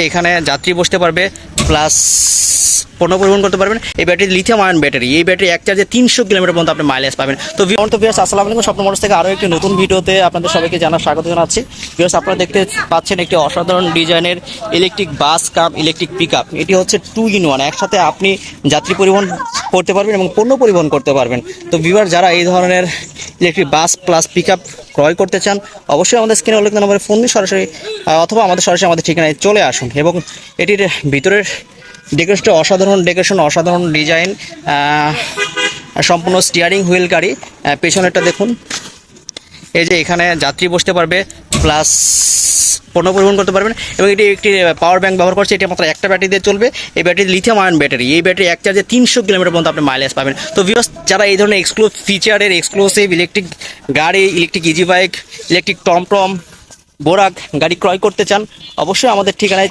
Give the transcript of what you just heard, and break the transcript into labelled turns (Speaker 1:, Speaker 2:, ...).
Speaker 1: এখানে যাত্রী বসতে পারবে, প্লাস পণ্য পরিবহন করতে পারবেন। এই ব্যাটারি লিথিয়াম আয়ন ব্যাটারি, এই ব্যাটারি এক চার্জে 300 কিলোমিটার পর্যন্ত আপনি মাইলেজ পাবেন। তো ভিউয়ার্স আসসালামু আলাইকুম, স্বপ্ন মোটরস থেকে আরও একটি নতুন ভিডিওতে আপনাদের সবাইকে স্বাগত জানাচ্ছি। ভিউয়ার্স আপনারা দেখতে পাচ্ছেন একটি অসাধারণ ডিজাইনের ইলেকট্রিক বাস কাম ইলেকট্রিক পিকআপ। এটি হচ্ছে 2-in-1, একসাথে আপনি যাত্রী পরিবহন করতে পারবেন এবং পণ্য পরিবহন করতে পারবেন। তো ভিউয়ার যারা এই ধরনের ইলেকট্রিক বাস প্লাস পিকআপ ক্রয় করতে চান, অবশ্যই আমাদের স্ক্রিনে উল্লেখিত নম্বরে ফোন দিয়ে সরাসরি অথবা সরাসরি আমাদের ঠিকানায় চলে আসুন। এবং এটির ভিতরের ডেকোরেশনটা অসাধারণ ডিজাইন, সম্পূর্ণ স্টিয়ারিং হুইল গাড়ি। পেছনেরটা দেখুন, এই যে এখানে যাত্রী বসতে পারবে, প্লাস পণ্য পরিবহন করতে পারবেন। এবং এটি একটি পাওয়ার ব্যাংক ব্যবহার করছে, এটি মাত্র একটা ব্যাটারি দিয়ে চলবে। এই ব্যাটারি লিথিয়াম আয়ন ব্যাটারি, এই ব্যাটারি এক চার্জে 300 কিলোমিটার পর্যন্ত আপনি মাইলেজ পাবেন। তো ভিউয়ার্স যারা এই ধরনের ফিচারের এক্সক্লুসিভ ইলেকট্রিক গাড়ি, ইলেকট্রিক ইজি বাইক, ইলেকট্রিক টমটম, বোরাক গাড়ি ক্রয় করতে চান, অবশ্যই আমাদের ঠিকানায়